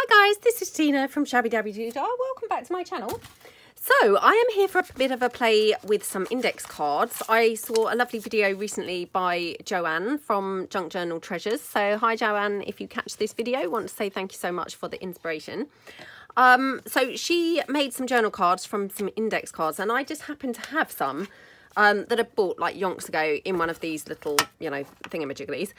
Hi guys, this is Tina from Shabbydabbydoodah. Welcome back to my channel. So I am here for a bit of a play with some index cards. I saw a lovely video recently by Joanne from Junk Journal Treasures. So hi Joanne, if you catch this video, I want to say thank you so much for the inspiration. So she made some journal cards from some index cards, and I just happened to have some that I bought like yonks ago in one of these little, you know, thingamajigglies.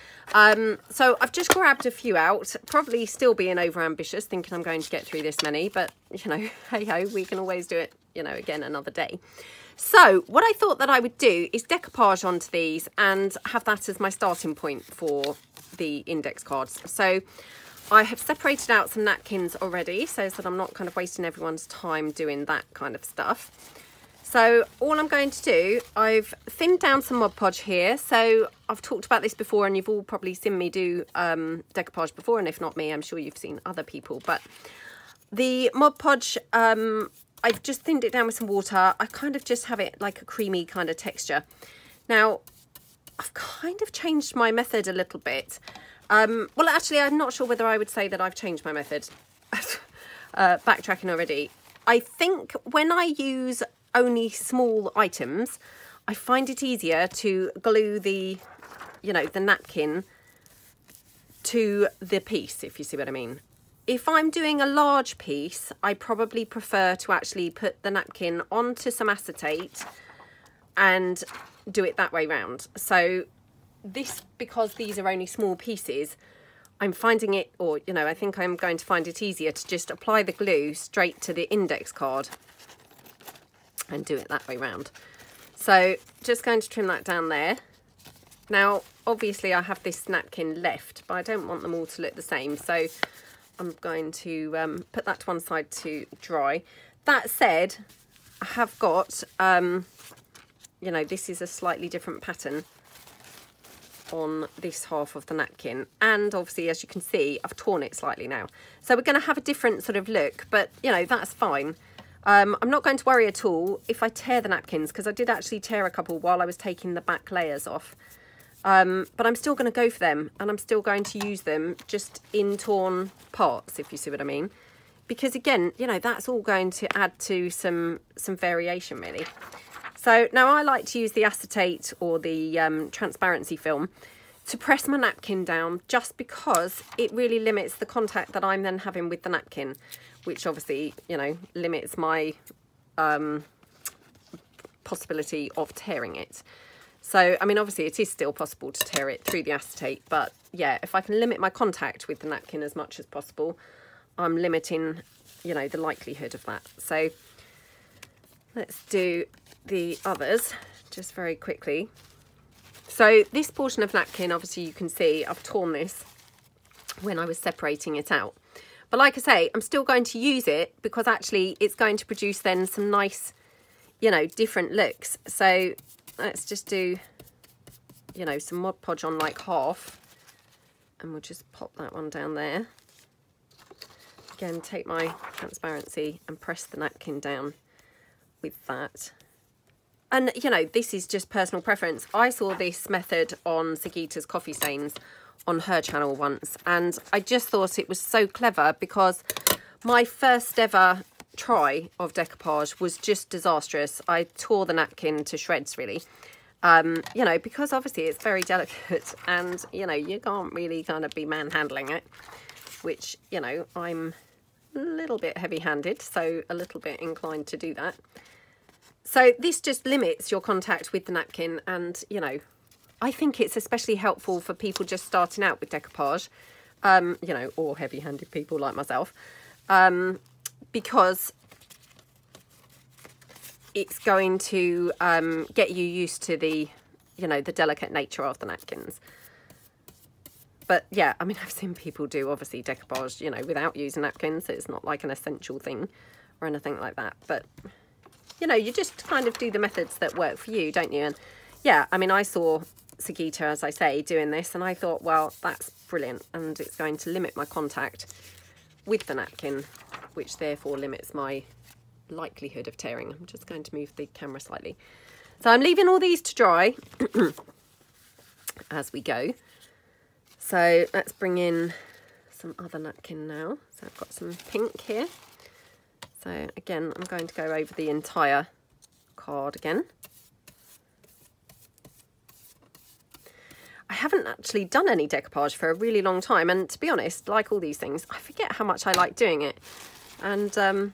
So I've just grabbed a few out, probably still being over ambitious, thinking I'm going to get through this many, but you know, hey ho, we can always do it, you know, again another day. So what I thought that I would do is decoupage onto these and have that as my starting point for the index cards. So I have separated out some napkins already, so that I'm not kind of wasting everyone's time doing that kind of stuff. So all I'm going to do, I've thinned down some Mod Podge here. So I've talked about this before, and you've all probably seen me do decoupage before, and if not me, I'm sure you've seen other people. But the Mod Podge, I've just thinned it down with some water. I kind of just have it like a creamy kind of texture. Now, I've kind of changed my method a little bit. Well, actually, I'm not sure whether I would say that I've changed my method. Backtracking already. I think when I use only small items, I find it easier to glue the, you know, the napkin to the piece, if you see what I mean. If I'm doing a large piece, I probably prefer to actually put the napkin onto some acetate and do it that way round. So this, because these are only small pieces, I'm finding it, or, you know, I think I'm going to find it easier to just apply the glue straight to the index card and do it that way round. So just going to trim that down there. Now, obviously I have this napkin left, but I don't want them all to look the same. So I'm going to put that to one side to dry. That said, I have got, you know, this is a slightly different pattern on this half of the napkin, and obviously, as you can see, I've torn it slightly now, so we're going to have a different sort of look, but you know, that's fine. I'm not going to worry at all if I tear the napkins, because I did actually tear a couple while I was taking the back layers off, but I'm still going to go for them, and I'm still going to use them just in torn parts, if you see what I mean, because again, you know, that's all going to add to some variation really. So now I like to use the acetate or the transparency film to press my napkin down, just because it really limits the contact that I'm then having with the napkin, which obviously, you know, limits my possibility of tearing it. So, I mean, obviously it is still possible to tear it through the acetate, but yeah, if I can limit my contact with the napkin as much as possible, I'm limiting, you know, the likelihood of that. So let's do the others just very quickly. So this portion of napkin, obviously you can see I've torn this when I was separating it out, but like I say, I'm still going to use it because actually it's going to produce then some nice, you know, different looks. So let's just do, you know, some Mod Podge on like half, and we'll just pop that one down there. Again, take my transparency and press the napkin down with that. And, you know, this is just personal preference. I saw this method on Sagita's Coffee Stains on her channel once, and I just thought it was so clever, because my first ever try of decoupage was just disastrous. I tore the napkin to shreds, really. You know, because obviously it's very delicate, and, you know, you can't really kind of be manhandling it, which, you know, I'm a little bit heavy-handed, so a little bit inclined to do that. So this just limits your contact with the napkin, and, you know, I think it's especially helpful for people just starting out with decoupage, you know, or heavy-handed people like myself, because it's going to get you used to the, you know, the delicate nature of the napkins. But yeah, I mean, I've seen people do obviously decoupage, you know, without using napkins. So it's not like an essential thing or anything like that, but you know, you just kind of do the methods that work for you, don't you? And yeah, I mean, I saw Sagita, as I say, doing this, and I thought, well, that's brilliant, and it's going to limit my contact with the napkin, which therefore limits my likelihood of tearing. I'm just going to move the camera slightly. So I'm leaving all these to dry as we go. So let's bring in some other napkin now. So I've got some pink here. So again, I'm going to go over the entire card again. I haven't actually done any decoupage for a really long time, and to be honest, like all these things, I forget how much I like doing it. And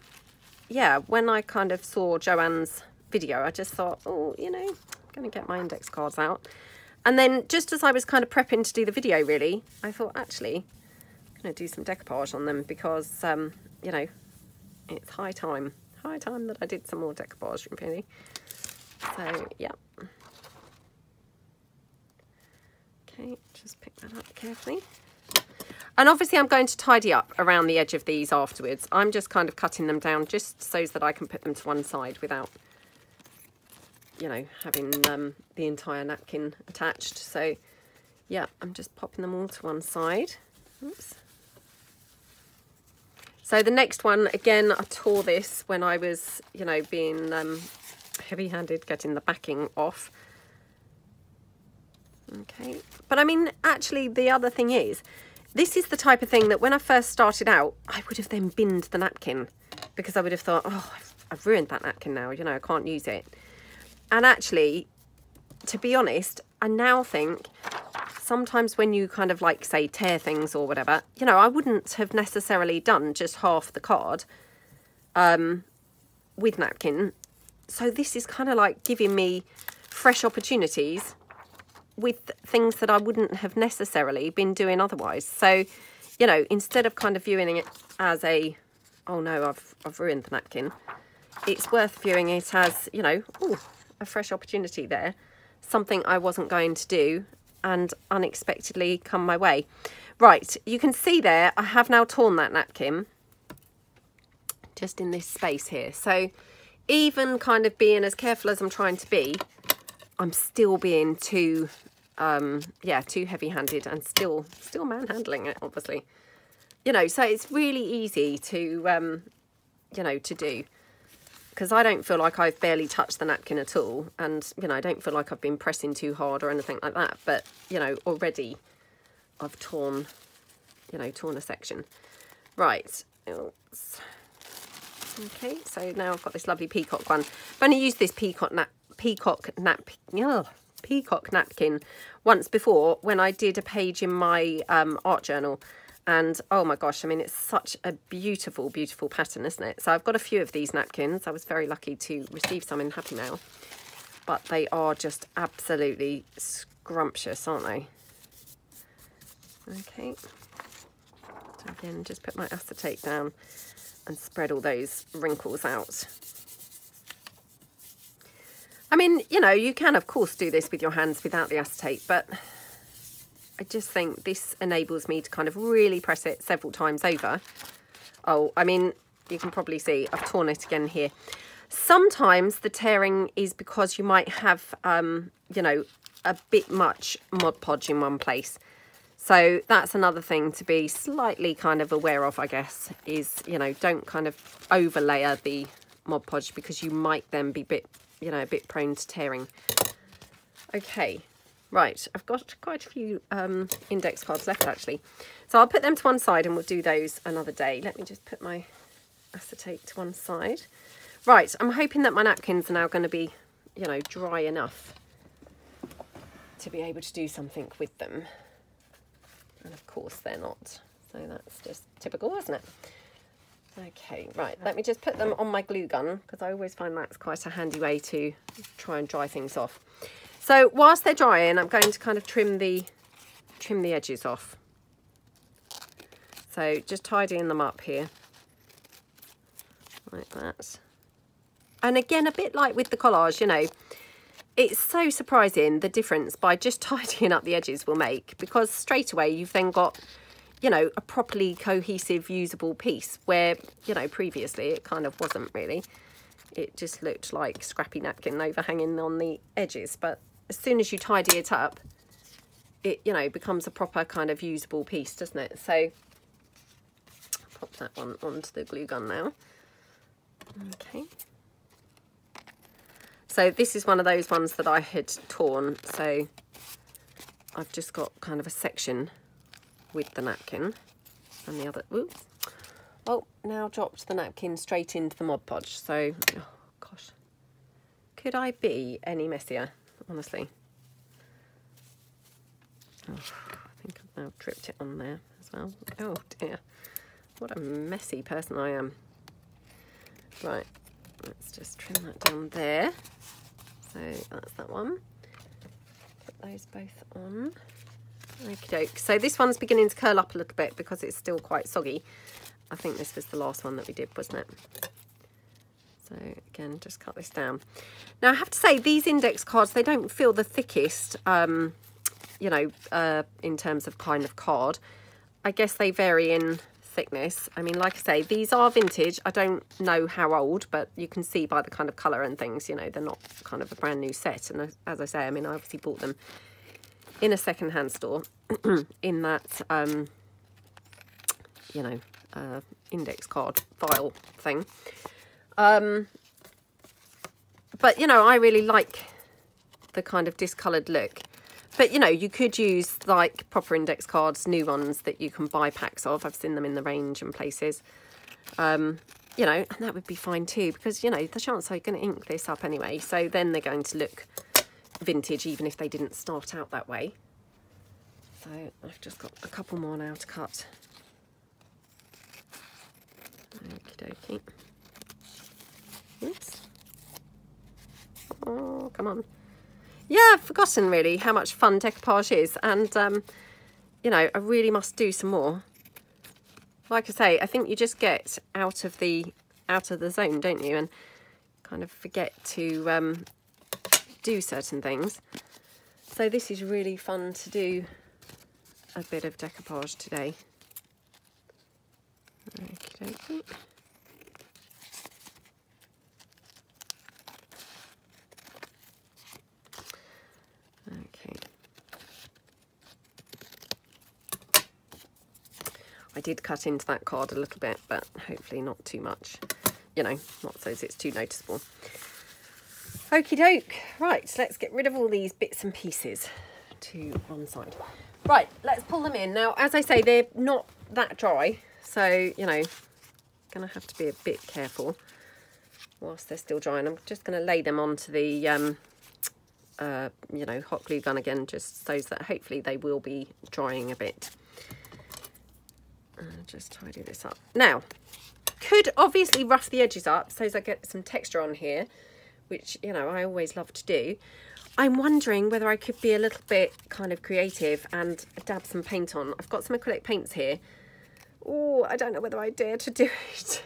yeah, when I kind of saw Joanne's video, I just thought, oh, you know, I'm going to get my index cards out. And then just as I was kind of prepping to do the video, really, I thought, actually, I'm going to do some decoupage on them because, you know, it's high time that I did some more decoupage, really. So, yeah. Okay, just pick that up carefully. And obviously I'm going to tidy up around the edge of these afterwards. I'm just kind of cutting them down just so that I can put them to one side without, you know, having the entire napkin attached. So yeah, I'm just popping them all to one side. Oops. So the next one, again, I tore this when I was, you know, being heavy-handed getting the backing off. Okay, but I mean, actually, the other thing is, this is the type of thing that when I first started out, I would have then binned the napkin because I would have thought, oh, I've ruined that napkin now, you know, I can't use it. And actually, to be honest, I now think sometimes when you kind of like, say, tear things or whatever, you know, I wouldn't have necessarily done just half the card with napkin. So this is kind of like giving me fresh opportunities with things that I wouldn't have necessarily been doing otherwise. So, you know, instead of kind of viewing it as a, oh no, I've ruined the napkin, it's worth viewing it as, you know, ooh, a fresh opportunity there, something I wasn't going to do and unexpectedly come my way. Right, you can see there, I have now torn that napkin just in this space here. So even kind of being as careful as I'm trying to be, I'm still being too, yeah, too heavy-handed and still manhandling it, obviously. You know, so it's really easy to, you know, to do. Because I don't feel like I've barely touched the napkin at all. And, you know, I don't feel like I've been pressing too hard or anything like that. But, you know, already I've torn, you know, torn a section. Right. Oops. Okay, so now I've got this lovely peacock one. I've only used this peacock napkin once before when I did a page in my art journal, and oh my gosh, I mean, it's such a beautiful pattern, isn't it? So I've got a few of these napkins. I was very lucky to receive some in Happy Mail, but they are just absolutely scrumptious, aren't they? Okay, so again, just put my acetate down and spread all those wrinkles out. I mean, you know, you can, of course, do this with your hands without the acetate, but I just think this enables me to kind of really press it several times over. Oh, I mean, you can probably see I've torn it again here. Sometimes the tearing is because you might have, you know, a bit much Mod Podge in one place. So that's another thing to be slightly kind of aware of, I guess, is, you know, don't kind of overlayer the Mod Podge because you might then be a bit prone to tearing. Okay, right, I've got quite a few index cards left actually. So I'll put them to one side and we'll do those another day. Let me just put my acetate to one side. Right, I'm hoping that my napkins are now going to be, you know, dry enough to be able to do something with them. And of course they're not. So that's just typical, isn't it? Okay, right, let me just put them on my glue gun because I always find that's quite a handy way to try and dry things off. So whilst they're drying, I'm going to kind of trim the edges off. So just tidying them up here, like that. And again, a bit like with the collage, you know, it's so surprising the difference by just tidying up the edges will make, because straight away you've then got, you know, a properly cohesive, usable piece where, you know, previously it kind of wasn't really. It just looked like scrappy napkin overhanging on the edges. But as soon as you tidy it up, it, you know, becomes a proper kind of usable piece, doesn't it? So I'll pop that one onto the glue gun now. Okay. So this is one of those ones that I had torn. So I've just got kind of a section with the napkin. And the other, oops. Oh, now dropped the napkin straight into the Mod Podge. So, oh gosh. Could I be any messier, honestly? Oh, I think I've now dripped it on there as well. Oh dear. What a messy person I am. Right, let's just trim that down there. So that's that one. Put those both on. Okie doke. So this one's beginning to curl up a little bit because it's still quite soggy. I think this was the last one that we did, wasn't it? So again, just cut this down. Now I have to say, these index cards, they don't feel the thickest, you know, in terms of kind of card. I guess they vary in thickness. I mean, like I say, these are vintage. I don't know how old, but you can see by the kind of colour and things, you know, they're not kind of a brand new set. And as I say, I mean, I obviously bought them in a second-hand store in that, you know, index card file thing. But, you know, I really like the kind of discoloured look. But, you know, you could use, like, proper index cards, new ones that you can buy packs of. I've seen them in the range and places. You know, and that would be fine too, because, you know, the chances are you're going to ink this up anyway. So then they're going to look vintage, even if they didn't start out that way. So I've just got a couple more now to cut. Okie dokie. Oops. Oh, come on. Yeah, I've forgotten really how much fun decoupage is, and you know, I really must do some more. Like I say, I think you just get out of the zone, don't you, and kind of forget to do certain things. So this is really fun to do a bit of decoupage today. Okie dokie. Okay. I did cut into that card a little bit, but hopefully not too much. You know, not so it's too noticeable. Okie doke. Right, so let's get rid of all these bits and pieces to one side. Right, let's pull them in. Now, as I say, they're not that dry, so, you know, gonna have to be a bit careful whilst they're still dry. And I'm just gonna lay them onto the you know, hot glue gun again, just so that hopefully they will be drying a bit. Just tidy this up. Now, could obviously rough the edges up so as I get some texture on here, which, you know, I always love to do. I'm wondering whether I could be a little bit kind of creative and dab some paint on. I've got some acrylic paints here. Oh, I don't know whether I dare to do it.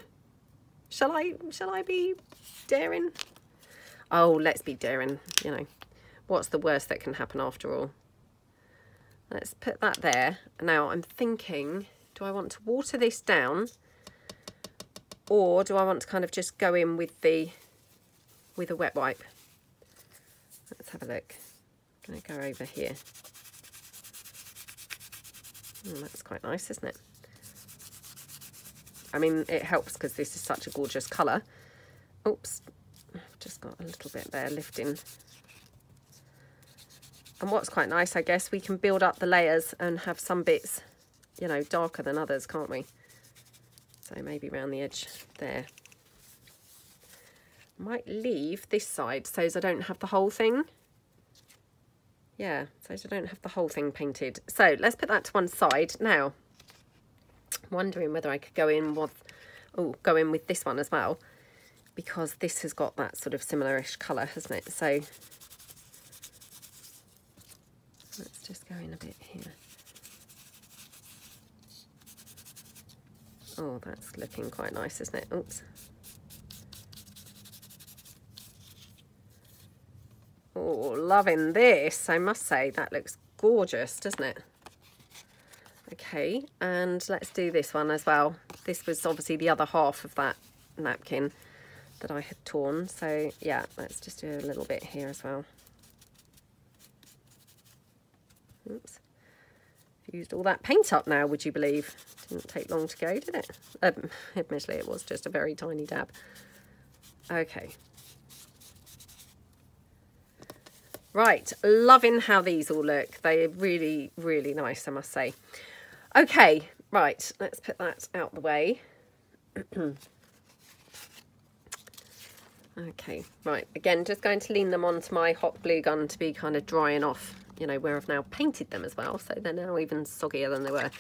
Shall I be daring? Oh, let's be daring, you know. What's the worst that can happen after all? Let's put that there. Now I'm thinking, do I want to water this down, or do I want to kind of just go in with a wet wipe? Let's have a look. I'm going to go over here. That's quite nice, isn't it? I mean, it helps because this is such a gorgeous colour. Oops, I've just got a little bit there lifting. And what's quite nice, I guess, we can build up the layers and have some bits, you know, darker than others, can't we? So maybe around the edge there. Might leave this side so as I don't have the whole thing. Yeah, so as I don't have the whole thing painted. So let's put that to one side. Now, I'm wondering whether I could go in with this one as well, because this has got that sort of similar-ish colour, hasn't it? So let's just go in a bit here. Oh, that's looking quite nice, isn't it? Oops. Oh, loving this, I must say. That looks gorgeous, doesn't it? Okay, and let's do this one as well. This was obviously the other half of that napkin that I had torn. So, yeah, let's just do a little bit here as well. Oops. Used all that paint up now, would you believe? Didn't take long to go, did it? Admittedly, it was just a very tiny dab. Okay. Right, loving how these all look. They're really, really nice, I must say. Okay, Right, let's put that out the way. Okay, right, again, just going to lean them onto my hot glue gun to be kind of drying off, you know, where I've now painted them as well, so they're now even soggier than they were.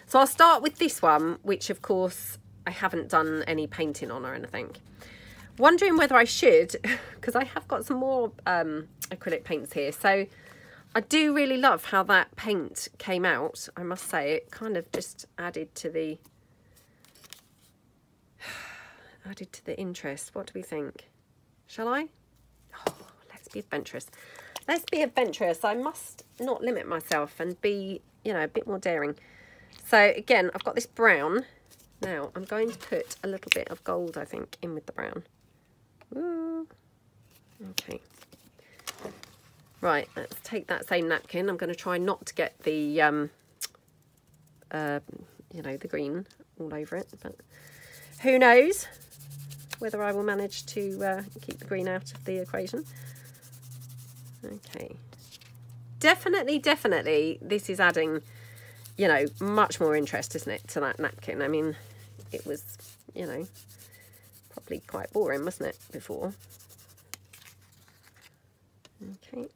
So I'll start with this one, which of course I haven't done any painting on or anything. Wondering whether I should, because I have got some more acrylic paints here. So I do really love how that paint came out. I must say, it kind of just added to the interest. What do we think? Shall I? Oh, let's be adventurous. Let's be adventurous. I must not limit myself and be, you know, a bit more daring. So again, I've got this brown. Now I'm going to put a little bit of gold, I think, in with the brown. Ooh. Okay. Right, let's take that same napkin. I'm going to try not to get the, you know, the green all over it, but who knows whether I will manage to keep the green out of the equation. Okay. Definitely, this is adding, you know, much more interest, isn't it, to that napkin? I mean, it was, you know, probably quite boring, wasn't it, before? Okay.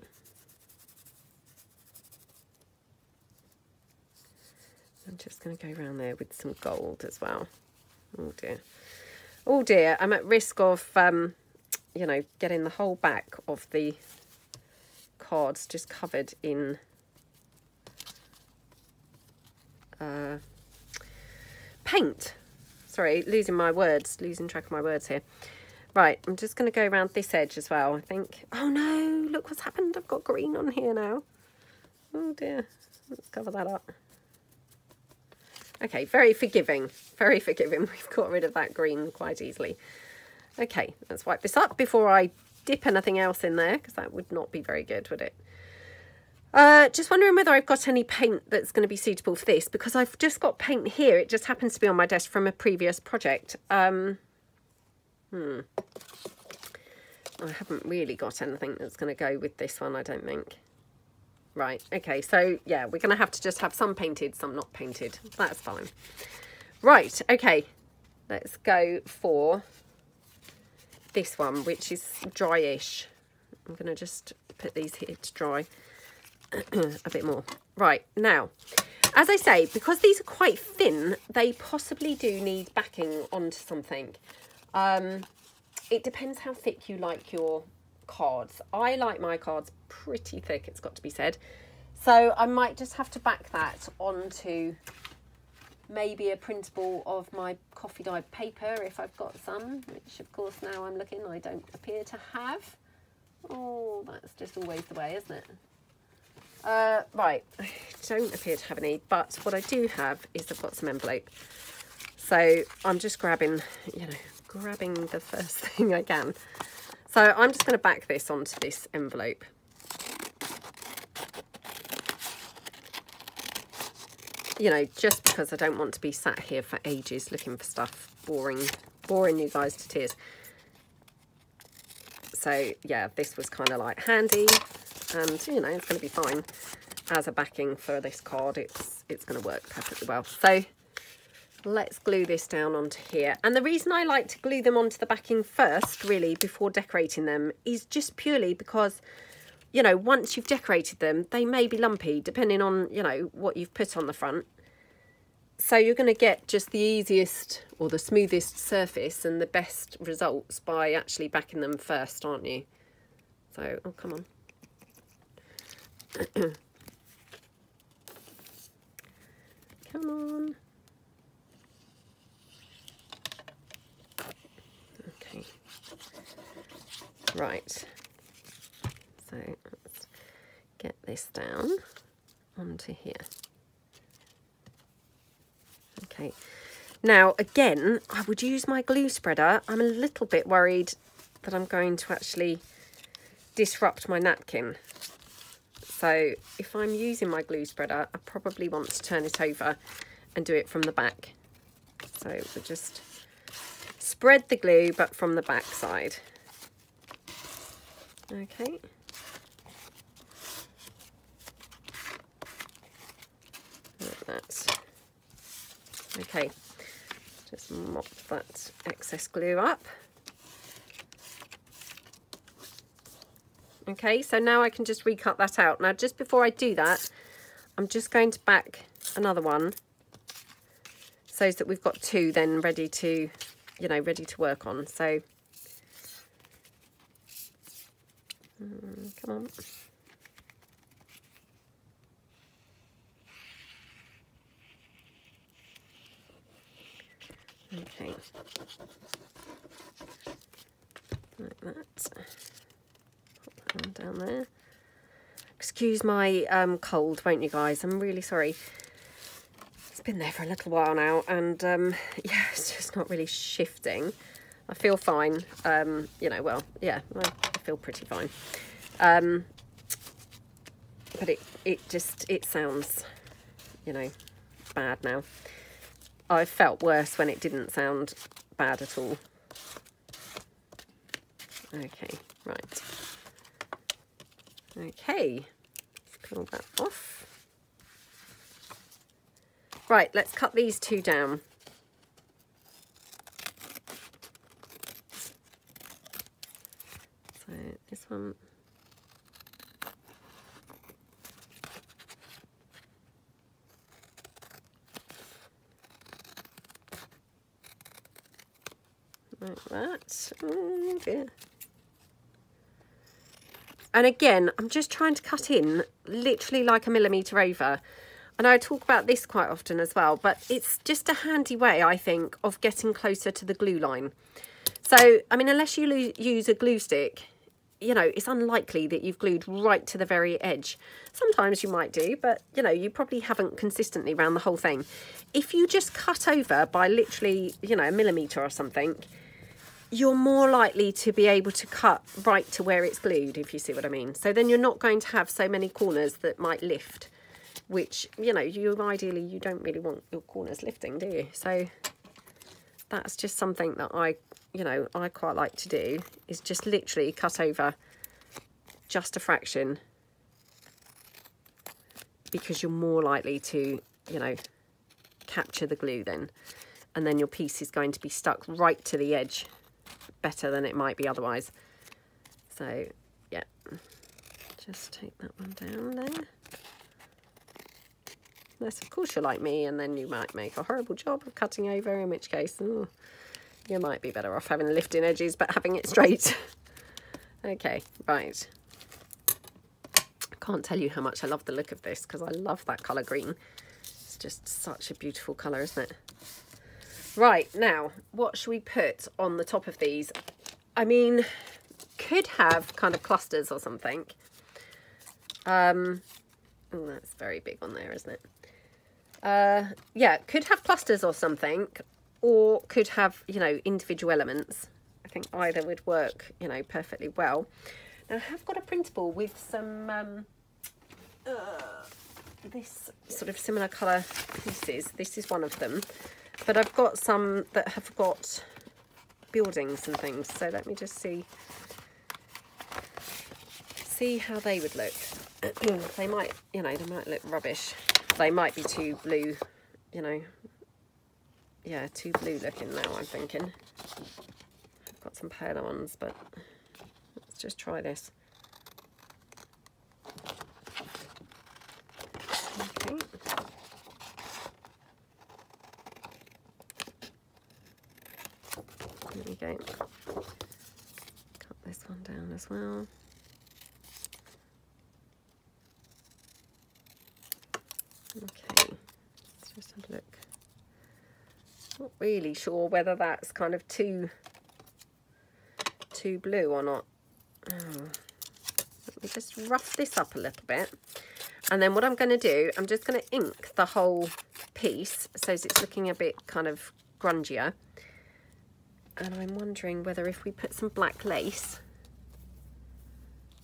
I'm just going to go around there with some gold as well. Oh dear. Oh dear, I'm at risk of, you know, getting the whole back of the cards just covered in paint. Sorry, losing track of my words here. Right, I'm just going to go around this edge as well, I think. Oh no, look what's happened. I've got green on here now. Oh dear, let's cover that up. Okay, very forgiving, very forgiving. We've got rid of that green quite easily. Okay, let's wipe this up before I dip anything else in there, because that would not be very good, would it? Just wondering whether I've got any paint that's going to be suitable for this, because I've just got paint here. It just happens to be on my desk from a previous project. I haven't really got anything that's going to go with this one, I don't think. Right, okay, so yeah, we're going to have to just have some painted, some not painted. That's fine. Right, okay, let's go for this one, which is dryish. I'm going to just put these here to dry a bit more. Right, now, as I say, because these are quite thin, they possibly do need backing onto something. It depends how thick you like your cards. I like my cards pretty thick, it's got to be said. So I might just have to back that onto maybe a printable of my coffee dyed paper if I've got some, which of course now I'm looking I don't appear to have. Oh, that's just always the way, isn't it? Right, I don't appear to have any, but what I do have is I've got some envelope. So I'm just grabbing, you know, grabbing the first thing I can. So I'm just going to back this onto this envelope. You know, just because I don't want to be sat here for ages looking for stuff, boring you guys to tears. So yeah, this was kind of like handy, and you know, it's going to be fine as a backing for this card. It's going to work perfectly well. So let's glue this down onto here. And the reason I like to glue them onto the backing first, really, before decorating them, is just purely because, you know, once you've decorated them, they may be lumpy, depending on, you know, what you've put on the front. So you're going to get just the easiest or the smoothest surface and the best results by actually backing them first, aren't you? So, oh, come on. Come on. Okay. Right. So let's get this down onto here. Okay. Now, again, I would use my glue spreader. I'm a little bit worried that I'm going to actually disrupt my napkin. So if I'm using my glue spreader, I probably want to turn it over and do it from the back. So we'll just spread the glue, but from the back side. Okay. Like that. Okay, just mop that excess glue up. Okay, so now I can just recut that out. Now, just before I do that, I'm just going to back another one so that we've got two then ready to, you know, ready to work on. So, come on. Okay, like that. Put that one down there. Excuse my cold, won't you guys? I'm really sorry. It's been there for a little while now, and yeah, it's just not really shifting. I feel fine. You know, well, yeah, I feel pretty fine. But it sounds, you know, bad now. I felt worse when it didn't sound bad at all. Okay, right. Okay, let's pull that off. Right, let's cut these two down. So this one. Like that. Oh dear. And again, I'm just trying to cut in literally like a millimetre over. And I talk about this quite often as well, but it's just a handy way, I think, of getting closer to the glue line. So, I mean, unless you use a glue stick, you know, it's unlikely that you've glued right to the very edge. Sometimes you might do, but, you know, you probably haven't consistently around the whole thing. If you just cut over by literally, you know, a millimetre or something, you're more likely to be able to cut right to where it's glued, if you see what I mean. So then you're not going to have so many corners that might lift, which, you know, ideally you don't really want your corners lifting, do you? So that's just something that I quite like to do, is just literally cut over just a fraction, because you're more likely to, you know, capture the glue then, and then your piece is going to be stuck right to the edge better than it might be otherwise. So yeah, just take that one down there. Unless of course you're like me, and then you might make a horrible job of cutting over, in which case you might be better off having lifting edges but having it straight. Okay, right. I can't tell you how much I love the look of this, because I love that colour green. It's just such a beautiful colour, isn't it? Right, now, what should we put on the top of these? I mean, could have kind of clusters or something. Oh, that's very big on there, isn't it? Yeah, could have clusters or something, or could have, you know, individual elements. I think either would work, you know, perfectly well. Now, I have got a printable with some this sort of similar colour pieces. This is one of them. But I've got some that have got buildings and things. So let me just see how they would look. They might, you know, they might look rubbish. They might be too blue, you know. Yeah, too blue looking now, I'm thinking. I've got some paler ones, but let's just try this. Okay. There we go. Cut this one down as well. Okay, let's just have a look. Not really sure whether that's kind of too blue or not. Oh. Let me just rough this up a little bit. And then what I'm going to do, I'm just going to ink the whole piece so it's looking a bit kind of grungier. And I'm wondering whether if we put some black lace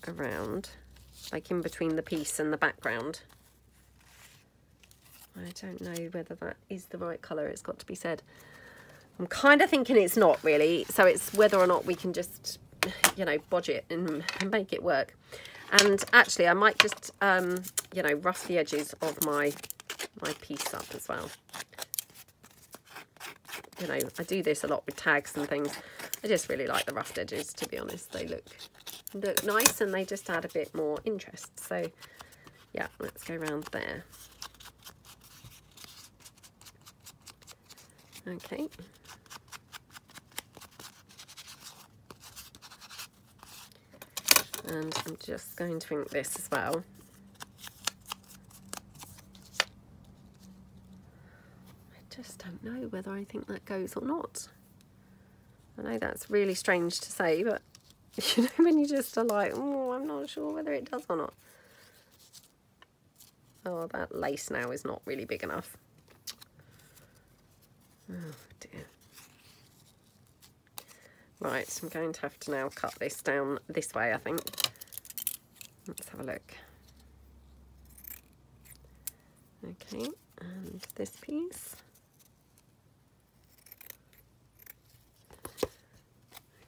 around, like in between the piece and the background. I don't know whether that is the right colour, it's got to be said. I'm kind of thinking it's not really, so it's whether or not we can just, you know, bodge it and make it work. And actually I might just, you know, rough the edges of my piece up as well. you know, I do this a lot with tags and things. I just really like the roughed edges, to be honest. They look nice and they just add a bit more interest. So yeah, let's go around there. Okay. And I'm just going to ink this as well. I just don't know whether I think that goes or not. I know that's really strange to say, but you know, when you just are like, oh, I'm not sure whether it does or not. Oh, that lace now is not really big enough. Oh dear. Right, I'm going to have to now cut this down this way, I think. Let's have a look. Okay, and this piece.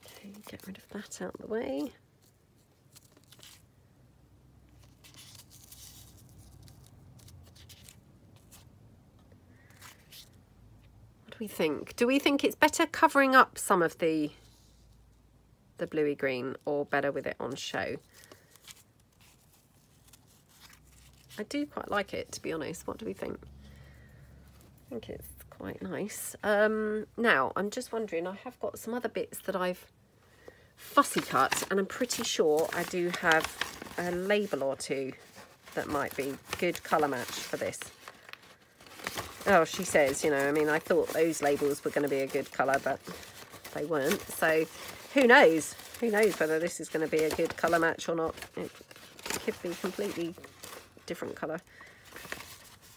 Okay, get rid of that out of the way. What do we think? Do we think it's better covering up some of the bluey green or better with it on show? I do quite like it, to be honest. What do we think? I think it's quite nice. Now, I'm just wondering, I have got some other bits that I've fussy cut, and I'm pretty sure I do have a label or two that might be good colour match for this. Oh, she says, you know, I mean, I thought those labels were going to be a good colour, but they weren't. So who knows? Who knows whether this is going to be a good colour match or not? It could be completely different colour.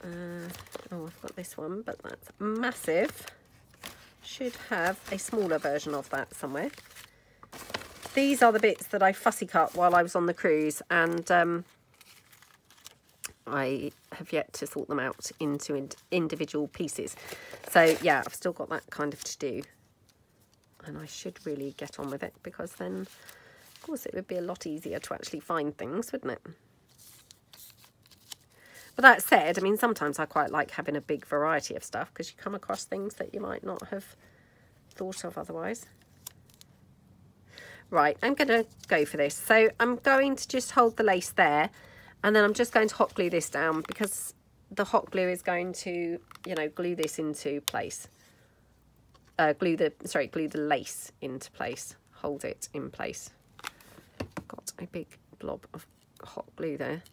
Oh, I've got this one, but that's massive. Should have a smaller version of that somewhere. These are the bits that I fussy cut while I was on the cruise, and I have yet to sort them out into individual pieces. So yeah, I've still got that kind of to do. And I should really get on with it, because then, of course, it would be a lot easier to actually find things, wouldn't it? But that said, I mean, sometimes I quite like having a big variety of stuff, because you come across things that you might not have thought of otherwise. Right, I'm going to go for this. So I'm going to just hold the lace there, and then I'm just going to hot glue this down, because the hot glue is going to, you know, glue this into place. Glue the lace into place. Hold it in place. Got a big blob of hot glue there.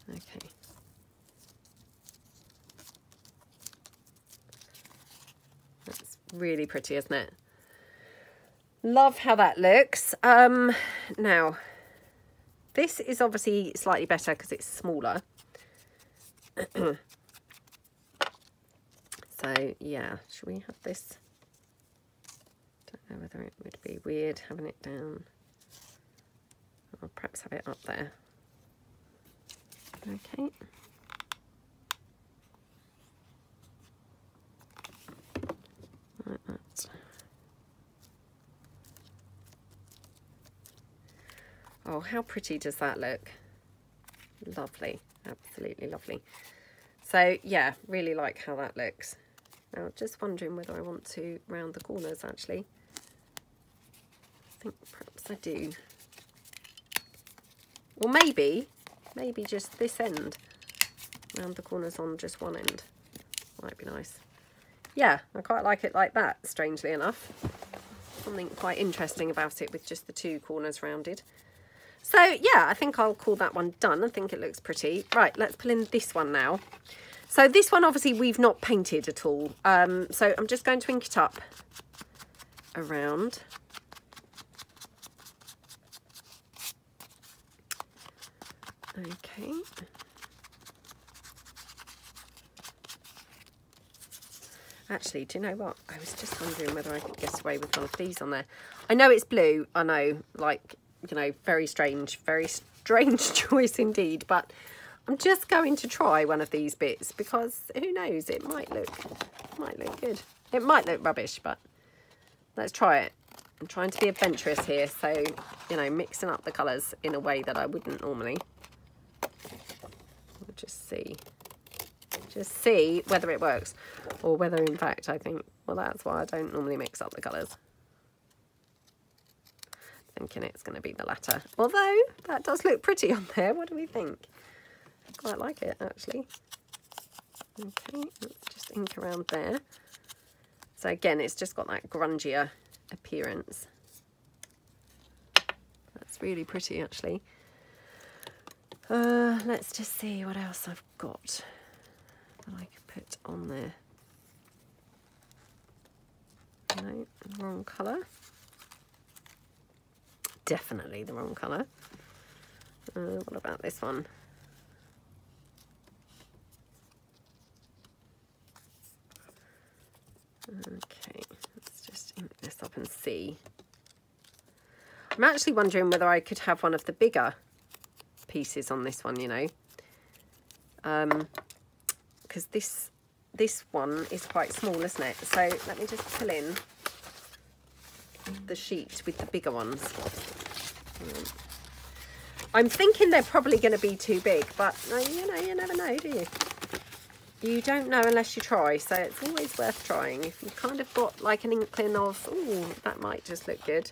Okay. That's really pretty, isn't it? Love how that looks. Now, this is obviously slightly better because it's smaller. So, yeah, should we have this? Don't know whether it would be weird having it down. I'll perhaps have it up there. Okay. Like that. Oh, how pretty does that look? Lovely. Absolutely lovely. So, yeah, really like how that looks. Now, just wondering whether I want to round the corners, actually. I think perhaps I do. Or maybe just this end. Round the corners on just one end. Might be nice. Yeah, I quite like it like that, strangely enough. Something quite interesting about it with just the two corners rounded. So, yeah, I think I'll call that one done. I think it looks pretty. Right, let's pull in this one now. So this one, obviously, we've not painted at all. So I'm just going to ink it up around. Okay. Actually, do you know what? I was just wondering whether I could get away with one of these on there. I know it's blue. I know, like, you know, very strange choice indeed. But I'm just going to try one of these bits, because who knows, it might look good. It might look rubbish, but let's try it. I'm trying to be adventurous here, so, you know, mixing up the colours in a way that I wouldn't normally. We'll just see. Just see whether it works, or whether in fact I think, well, that's why I don't normally mix up the colours. Thinking it's going to be the latter. Although, that does look pretty on there. What do we think? I quite like it, actually. Okay, let's just ink around there. So again, it's just got that grungier appearance. That's really pretty, actually. Let's just see what else I've got that I could put on there. No, wrong colour. Definitely the wrong colour. What about this one? Okay, let's just ink this up and see. I'm actually wondering whether I could have one of the bigger pieces on this one, you know, because this one is quite small, isn't it? So let me just pull in the sheet with the bigger ones. I'm thinking they're probably going to be too big, but you know, you never know, do you? You don't know unless you try, so it's always worth trying. If you've kind of got like an inkling of, oh, that might just look good,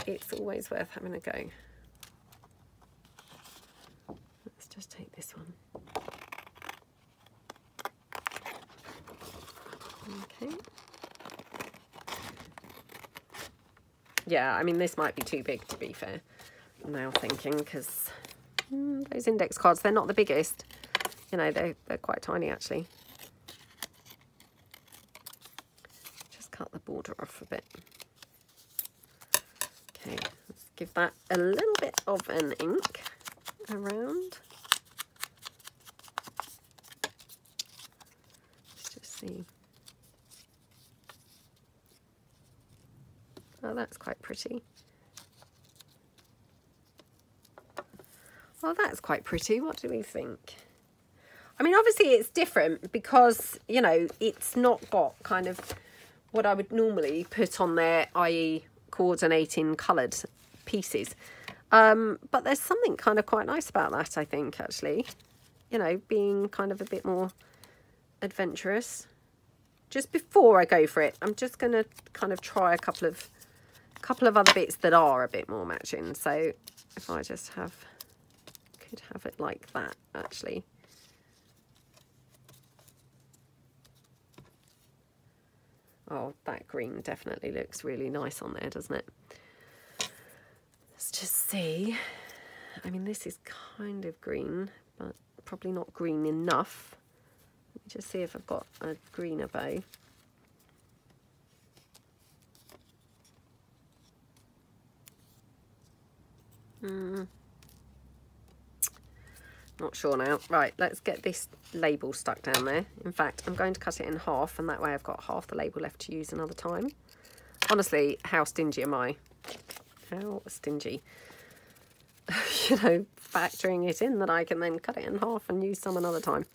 it's always worth having a go. Let's just take this one. Okay. Yeah, I mean, this might be too big, to be fair. I'm now thinking, because those index cards, they're not the biggest. You know, they're quite tiny, actually. Just cut the border off a bit. Okay, let's give that a little bit of an ink around. Let's just see. Oh, that's quite pretty. Well, that's quite pretty. What do we think? I mean, obviously it's different because, you know, it's not got kind of what I would normally put on there, i.e. coordinating coloured pieces. But there's something kind of quite nice about that, I think, actually. You know, being kind of a bit more adventurous. Just before I go for it, I'm just going to kind of try a couple of other bits that are a bit more matching. So if I just could have it like that, actually. Oh, that green definitely looks really nice on there, doesn't it? Let's just see. I mean, this is kind of green, but probably not green enough. Let me just see if I've got a greener bow. Not sure now. Right, let's get this label stuck down there. In fact, I'm going to cut it in half, and that way I've got half the label left to use another time. Honestly, how stingy am I? How stingy. You know, factoring it in that I can then cut it in half and use some another time.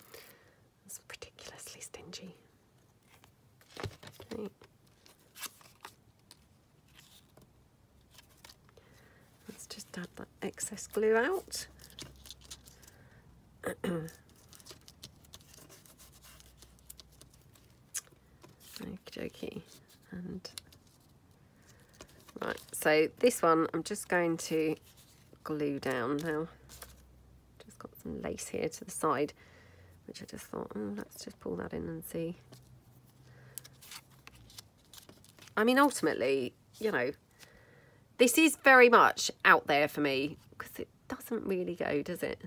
It's ridiculously stingy. Okay. Let's just add that excess glue out. Okie dokie. And right, so this one I'm just going to glue down now. Just got some lace here to the side, which I just thought, let's just pull that in and see. I mean, ultimately, you know, this is very much out there for me because it doesn't really go, does it?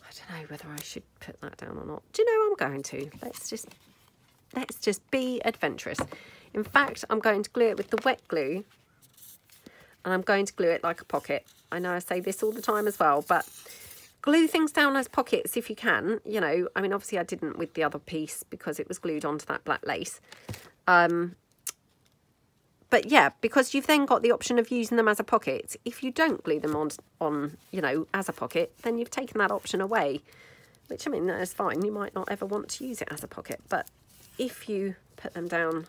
I don't know whether I should put that down or not. Do you know, I'm going to. Let's just be adventurous. In fact, I'm going to glue it with the wet glue, and I'm going to glue it like a pocket. I know I say this all the time as well, but glue things down as pockets if you can. You know, I mean, obviously I didn't with the other piece because it was glued onto that black lace. But yeah, because you've then got the option of using them as a pocket. If you don't glue them on, you know, as a pocket, then you've taken that option away, which, I mean, that is fine. You might not ever want to use it as a pocket, but if you put them down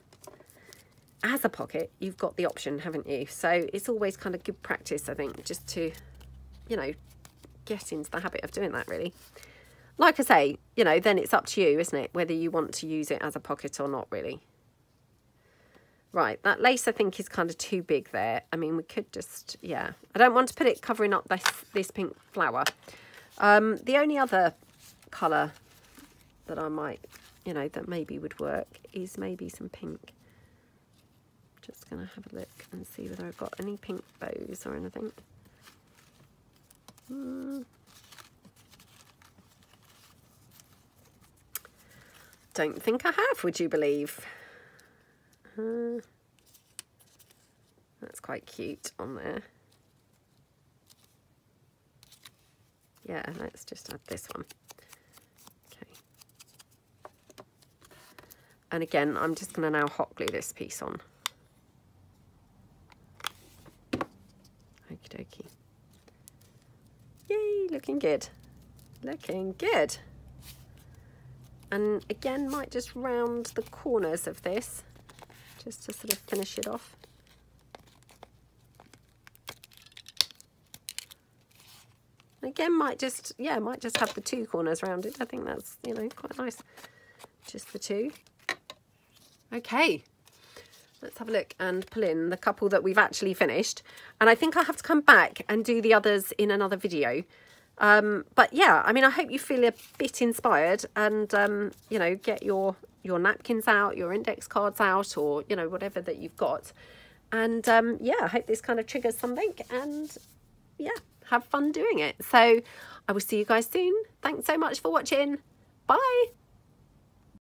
as a pocket, you've got the option, haven't you? So it's always kind of good practice, I think, just to, you know, get into the habit of doing that, really. Like I say, you know, then it's up to you, isn't it, whether you want to use it as a pocket or not, really. Right, that lace I think is kind of too big there. I mean, we could just, yeah. I don't want to put it covering up this pink flower. The only other colour that I might, you know, that maybe would work is maybe some pink. Just going to have a look and see whether I've got any pink bows or anything. Don't think I have, would you believe? That's quite cute on there. Yeah, let's just add this one. Okay. And again, I'm just going to now hot glue this piece on. Okie dokie. Yay, looking good. Looking good. And again, might just round the corners of this, just to sort of finish it off. Again, might just have the two corners rounded. I think that's, you know, quite nice. Just the two. Okay. Let's have a look and pull in the couple that we've actually finished. And I think I'll have to come back and do the others in another video. But yeah, I mean, I hope you feel a bit inspired and, you know, get your napkins out, your index cards out, or, you know, whatever that you've got. And yeah, I hope this kind of triggers something, and yeah, have fun doing it. So I will see you guys soon. Thanks so much for watching. Bye.